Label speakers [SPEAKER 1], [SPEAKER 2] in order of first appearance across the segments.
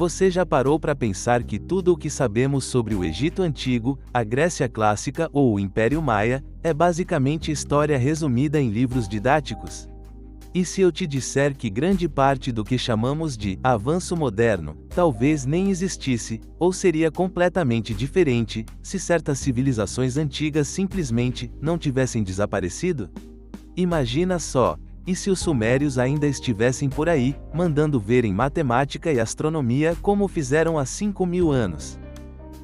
[SPEAKER 1] Você já parou para pensar que tudo o que sabemos sobre o Egito Antigo, a Grécia Clássica ou o Império Maia, é basicamente história resumida em livros didáticos? E se eu te disser que grande parte do que chamamos de avanço moderno, talvez nem existisse, ou seria completamente diferente, se certas civilizações antigas simplesmente não tivessem desaparecido? Imagina só! E se os sumérios ainda estivessem por aí, mandando ver em matemática e astronomia como fizeram há 5.000 anos?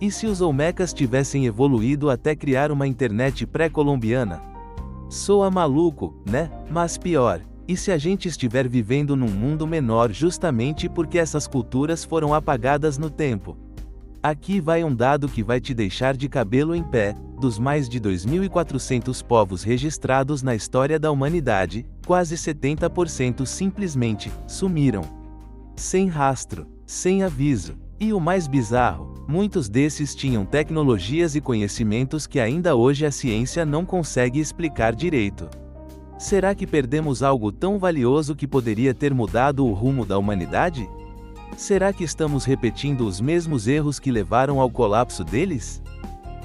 [SPEAKER 1] E se os olmecas tivessem evoluído até criar uma internet pré-colombiana? Soa maluco, né? Mas pior. E se a gente estiver vivendo num mundo menor justamente porque essas culturas foram apagadas no tempo? Aqui vai um dado que vai te deixar de cabelo em pé: dos mais de 2.400 povos registrados na história da humanidade, quase 70% simplesmente sumiram. Sem rastro, sem aviso. E o mais bizarro, muitos desses tinham tecnologias e conhecimentos que ainda hoje a ciência não consegue explicar direito. Será que perdemos algo tão valioso que poderia ter mudado o rumo da humanidade? Será que estamos repetindo os mesmos erros que levaram ao colapso deles?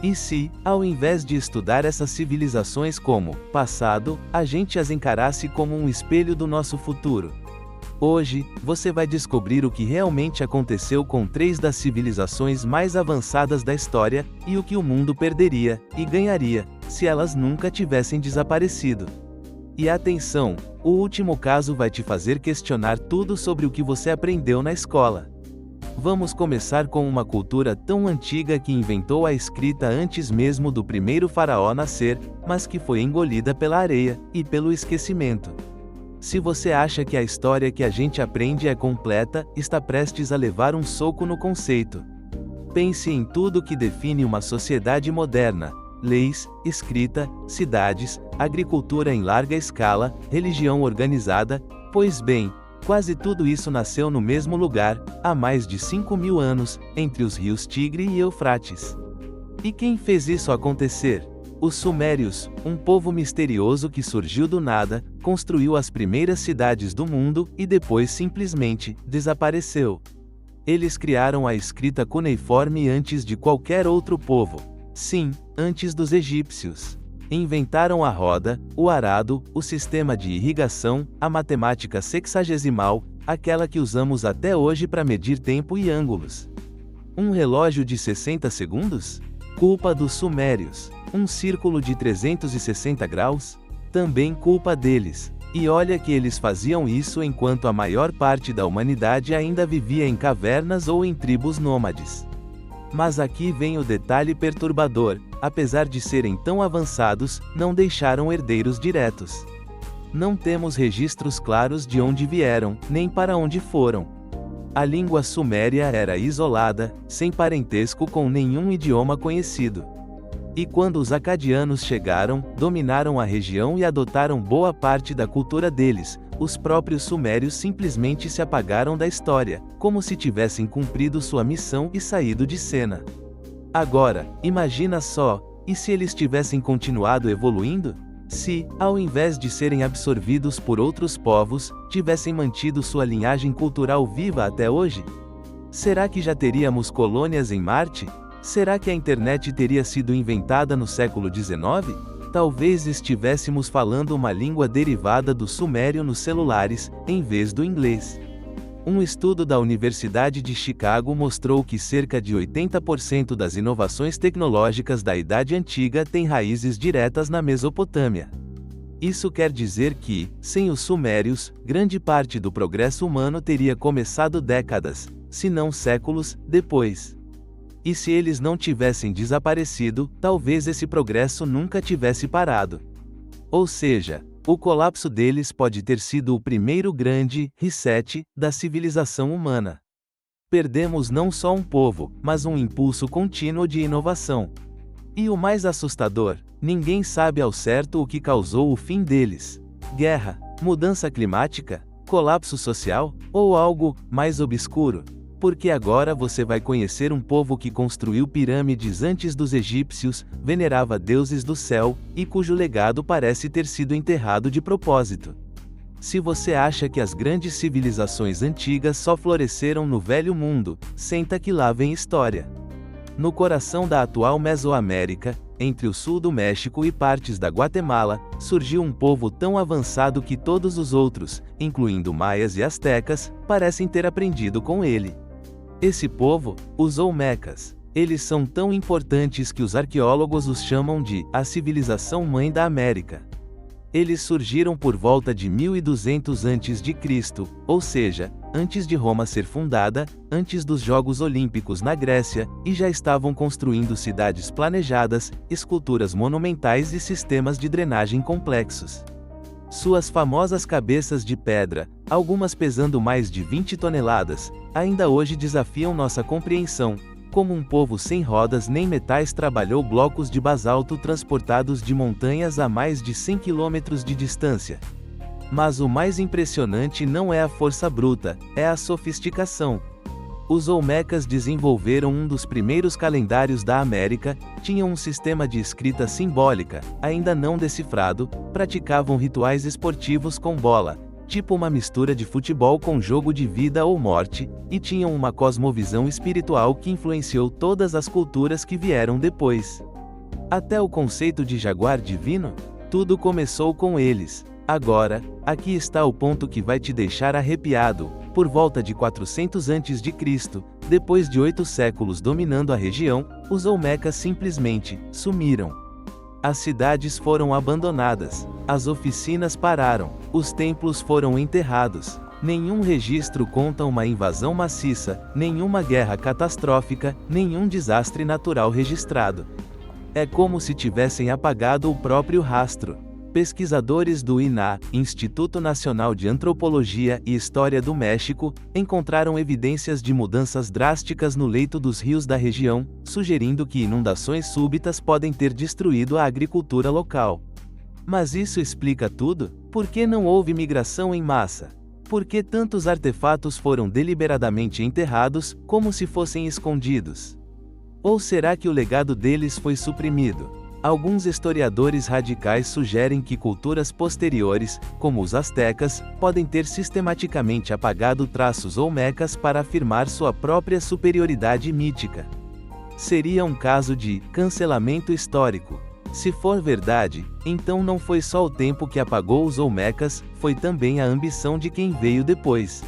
[SPEAKER 1] E se, ao invés de estudar essas civilizações como passado, a gente as encarasse como um espelho do nosso futuro? Hoje, você vai descobrir o que realmente aconteceu com 3 das civilizações mais avançadas da história, e o que o mundo perderia e ganharia se elas nunca tivessem desaparecido. E atenção, o último caso vai te fazer questionar tudo sobre o que você aprendeu na escola. Vamos começar com uma cultura tão antiga que inventou a escrita antes mesmo do primeiro faraó nascer, mas que foi engolida pela areia e pelo esquecimento. Se você acha que a história que a gente aprende é completa, está prestes a levar um soco no conceito. Pense em tudo que define uma sociedade moderna: leis, escrita, cidades, agricultura em larga escala, religião organizada. Pois bem, quase tudo isso nasceu no mesmo lugar, há mais de 5.000 anos, entre os rios Tigre e Eufrates. E quem fez isso acontecer? Os Sumérios, um povo misterioso que surgiu do nada, construiu as primeiras cidades do mundo e depois simplesmente desapareceu. Eles criaram a escrita cuneiforme antes de qualquer outro povo. Sim, antes dos egípcios. Inventaram a roda, o arado, o sistema de irrigação, a matemática sexagesimal, aquela que usamos até hoje para medir tempo e ângulos. Um relógio de 60 segundos? Culpa dos sumérios. Um círculo de 360 graus? Também culpa deles. E olha que eles faziam isso enquanto a maior parte da humanidade ainda vivia em cavernas ou em tribos nômades. Mas aqui vem o detalhe perturbador: apesar de serem tão avançados, não deixaram herdeiros diretos. Não temos registros claros de onde vieram, nem para onde foram. A língua suméria era isolada, sem parentesco com nenhum idioma conhecido. E quando os acadianos chegaram, dominaram a região e adotaram boa parte da cultura deles, os próprios sumérios simplesmente se apagaram da história, como se tivessem cumprido sua missão e saído de cena. Agora, imagina só, e se eles tivessem continuado evoluindo? Se, ao invés de serem absorvidos por outros povos, tivessem mantido sua linhagem cultural viva até hoje? Será que já teríamos colônias em Marte? Será que a internet teria sido inventada no século XIX? Talvez estivéssemos falando uma língua derivada do sumério nos celulares, em vez do inglês. Um estudo da Universidade de Chicago mostrou que cerca de 80% das inovações tecnológicas da Idade Antiga têm raízes diretas na Mesopotâmia. Isso quer dizer que, sem os sumérios, grande parte do progresso humano teria começado décadas, se não séculos, depois. E se eles não tivessem desaparecido, talvez esse progresso nunca tivesse parado. Ou seja, o colapso deles pode ter sido o primeiro grande reset da civilização humana. Perdemos não só um povo, mas um impulso contínuo de inovação. E o mais assustador, ninguém sabe ao certo o que causou o fim deles: guerra, mudança climática, colapso social, ou algo mais obscuro. Porque agora você vai conhecer um povo que construiu pirâmides antes dos egípcios, venerava deuses do céu, e cujo legado parece ter sido enterrado de propósito. Se você acha que as grandes civilizações antigas só floresceram no Velho Mundo, senta que lá vem história. No coração da atual Mesoamérica, entre o sul do México e partes da Guatemala, surgiu um povo tão avançado que todos os outros, incluindo maias e astecas, parecem ter aprendido com ele. Esse povo, os Olmecas. Eles são tão importantes que os arqueólogos os chamam de a civilização mãe da América. Eles surgiram por volta de 1200 a.C., ou seja, antes de Roma ser fundada, antes dos Jogos Olímpicos na Grécia, e já estavam construindo cidades planejadas, esculturas monumentais e sistemas de drenagem complexos. Suas famosas cabeças de pedra, algumas pesando mais de 20 toneladas, ainda hoje desafiam nossa compreensão. Como um povo sem rodas nem metais trabalhou blocos de basalto transportados de montanhas a mais de 100 quilômetros de distância. Mas o mais impressionante não é a força bruta, é a sofisticação. Os Olmecas desenvolveram um dos primeiros calendários da América, tinham um sistema de escrita simbólica, ainda não decifrado, praticavam rituais esportivos com bola, tipo uma mistura de futebol com jogo de vida ou morte, e tinham uma cosmovisão espiritual que influenciou todas as culturas que vieram depois. Até o conceito de jaguar divino? Tudo começou com eles. Agora, aqui está o ponto que vai te deixar arrepiado. Por volta de 400 a.C., depois de 8 séculos dominando a região, os Olmecas simplesmente sumiram. As cidades foram abandonadas, as oficinas pararam, os templos foram enterrados. Nenhum registro conta uma invasão maciça, nenhuma guerra catastrófica, nenhum desastre natural registrado. É como se tivessem apagado o próprio rastro. Pesquisadores do INAH, Instituto Nacional de Antropologia e História do México, encontraram evidências de mudanças drásticas no leito dos rios da região, sugerindo que inundações súbitas podem ter destruído a agricultura local. Mas isso explica tudo? Por que não houve migração em massa? Por que tantos artefatos foram deliberadamente enterrados, como se fossem escondidos? Ou será que o legado deles foi suprimido? Alguns historiadores radicais sugerem que culturas posteriores, como os astecas, podem ter sistematicamente apagado traços olmecas para afirmar sua própria superioridade mítica. Seria um caso de cancelamento histórico. Se for verdade, então não foi só o tempo que apagou os olmecas, foi também a ambição de quem veio depois.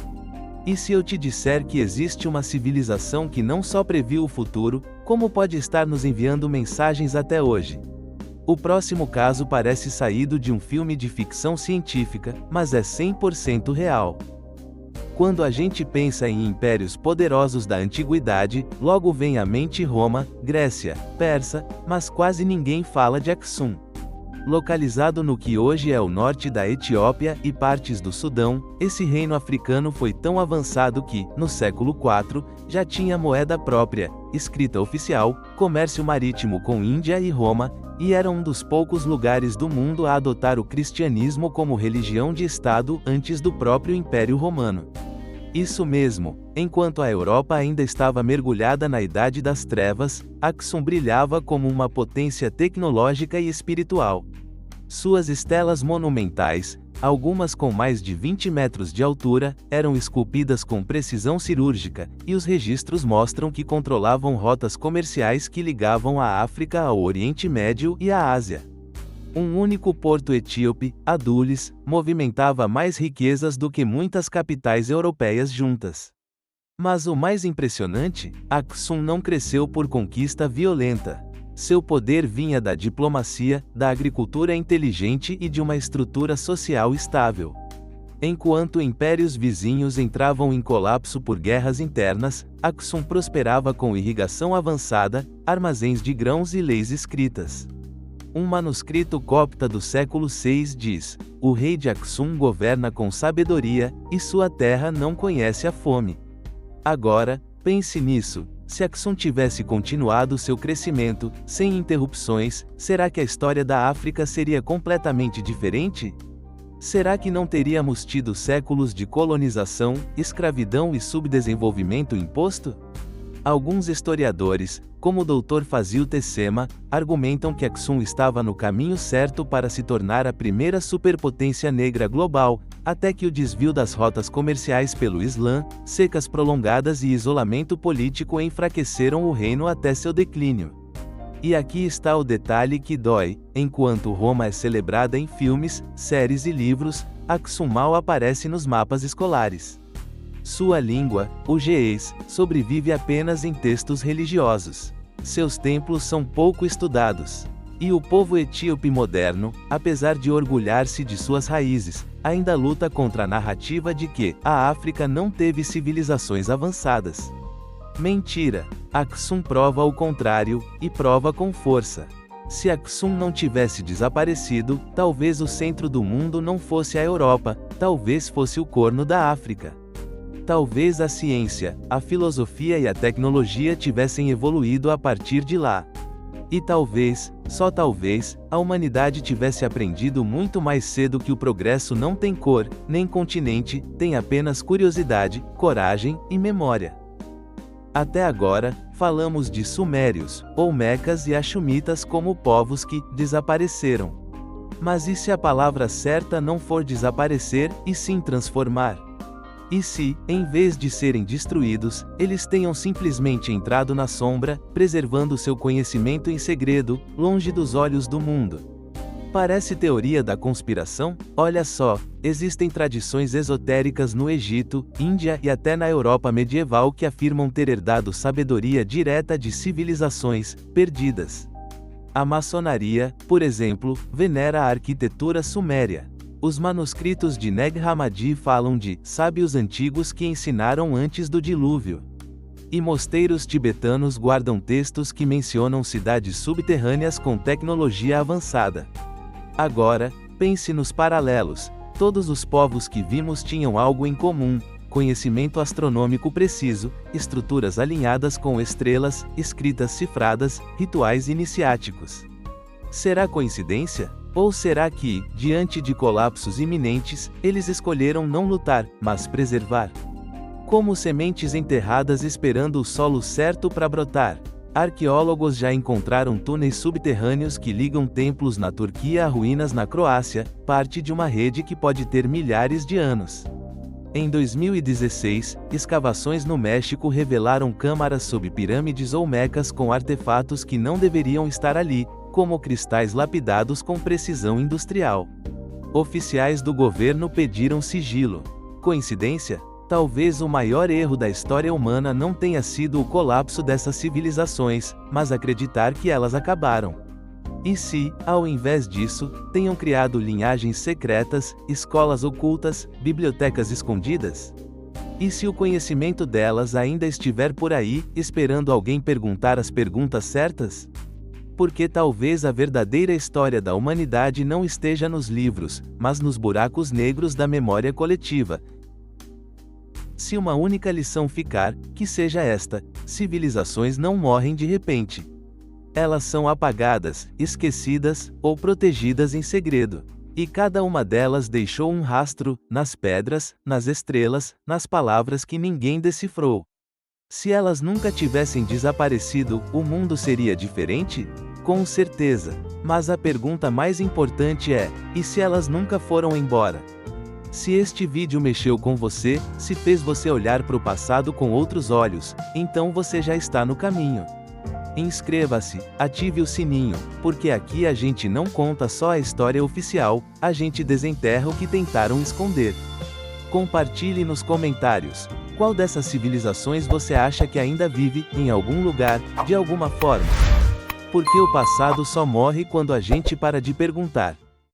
[SPEAKER 1] E se eu te disser que existe uma civilização que não só previu o futuro, como pode estar nos enviando mensagens até hoje? O próximo caso parece saído de um filme de ficção científica, mas é 100% real. Quando a gente pensa em impérios poderosos da antiguidade, logo vem à mente Roma, Grécia, Pérsia, mas quase ninguém fala de Aksum. Localizado no que hoje é o norte da Etiópia e partes do Sudão, esse reino africano foi tão avançado que, no século IV, já tinha moeda própria, escrita oficial, comércio marítimo com Índia e Roma, e era um dos poucos lugares do mundo a adotar o cristianismo como religião de Estado antes do próprio Império Romano. Isso mesmo, enquanto a Europa ainda estava mergulhada na Idade das Trevas, Aksum brilhava como uma potência tecnológica e espiritual. Suas estelas monumentais, algumas com mais de 20 metros de altura, eram esculpidas com precisão cirúrgica, e os registros mostram que controlavam rotas comerciais que ligavam a África ao Oriente Médio e à Ásia. Um único porto etíope, Adulis, movimentava mais riquezas do que muitas capitais europeias juntas. Mas o mais impressionante, Aksum não cresceu por conquista violenta. Seu poder vinha da diplomacia, da agricultura inteligente e de uma estrutura social estável. Enquanto impérios vizinhos entravam em colapso por guerras internas, Aksum prosperava com irrigação avançada, armazéns de grãos e leis escritas. Um manuscrito copta do século VI diz: "O rei de Aksum governa com sabedoria, e sua terra não conhece a fome." Agora, pense nisso. Se Aksum tivesse continuado seu crescimento, sem interrupções, será que a história da África seria completamente diferente? Será que não teríamos tido séculos de colonização, escravidão e subdesenvolvimento imposto? Alguns historiadores, como o Dr. Fazil Tessema, argumentam que Aksum estava no caminho certo para se tornar a primeira superpotência negra global, até que o desvio das rotas comerciais pelo Islã, secas prolongadas e isolamento político enfraqueceram o reino até seu declínio. E aqui está o detalhe que dói: enquanto Roma é celebrada em filmes, séries e livros, Aksum mal aparece nos mapas escolares. Sua língua, o ge'ez, sobrevive apenas em textos religiosos. Seus templos são pouco estudados. E o povo etíope moderno, apesar de orgulhar-se de suas raízes, ainda luta contra a narrativa de que a África não teve civilizações avançadas. Mentira! Aksum prova o contrário, e prova com força. Se Aksum não tivesse desaparecido, talvez o centro do mundo não fosse a Europa, talvez fosse o Corno da África. Talvez a ciência, a filosofia e a tecnologia tivessem evoluído a partir de lá. E talvez, só talvez, a humanidade tivesse aprendido muito mais cedo que o progresso não tem cor, nem continente, tem apenas curiosidade, coragem e memória. Até agora, falamos de sumérios, olmecas e axumitas como povos que desapareceram. Mas e se a palavra certa não for desaparecer, e sim transformar? E se, em vez de serem destruídos, eles tenham simplesmente entrado na sombra, preservando seu conhecimento em segredo, longe dos olhos do mundo? Parece teoria da conspiração? Olha só, existem tradições esotéricas no Egito, Índia e até na Europa medieval que afirmam ter herdado sabedoria direta de civilizações perdidas. A maçonaria, por exemplo, venera a arquitetura suméria. Os manuscritos de Nag Hammadi falam de sábios antigos que ensinaram antes do dilúvio. E mosteiros tibetanos guardam textos que mencionam cidades subterrâneas com tecnologia avançada. Agora, pense nos paralelos. Todos os povos que vimos tinham algo em comum: conhecimento astronômico preciso, estruturas alinhadas com estrelas, escritas cifradas, rituais iniciáticos. Será coincidência? Ou será que, diante de colapsos iminentes, eles escolheram não lutar, mas preservar? Como sementes enterradas esperando o solo certo para brotar. Arqueólogos já encontraram túneis subterrâneos que ligam templos na Turquia a ruínas na Croácia, parte de uma rede que pode ter milhares de anos. Em 2016, escavações no México revelaram câmaras sob pirâmides olmecas com artefatos que não deveriam estar ali, como cristais lapidados com precisão industrial. Oficiais do governo pediram sigilo. Coincidência? Talvez o maior erro da história humana não tenha sido o colapso dessas civilizações, mas acreditar que elas acabaram. E se, ao invés disso, tenham criado linhagens secretas, escolas ocultas, bibliotecas escondidas? E se o conhecimento delas ainda estiver por aí, esperando alguém perguntar as perguntas certas? Porque talvez a verdadeira história da humanidade não esteja nos livros, mas nos buracos negros da memória coletiva. Se uma única lição ficar, que seja esta: civilizações não morrem de repente. Elas são apagadas, esquecidas, ou protegidas em segredo. E cada uma delas deixou um rastro, nas pedras, nas estrelas, nas palavras que ninguém decifrou. Se elas nunca tivessem desaparecido, o mundo seria diferente? Com certeza. Mas a pergunta mais importante é: e se elas nunca foram embora? Se este vídeo mexeu com você, se fez você olhar para o passado com outros olhos, então você já está no caminho. Inscreva-se, ative o sininho, porque aqui a gente não conta só a história oficial, a gente desenterra o que tentaram esconder. Compartilhe nos comentários. Qual dessas civilizações você acha que ainda vive, em algum lugar, de alguma forma? Porque o passado só morre quando a gente para de perguntar.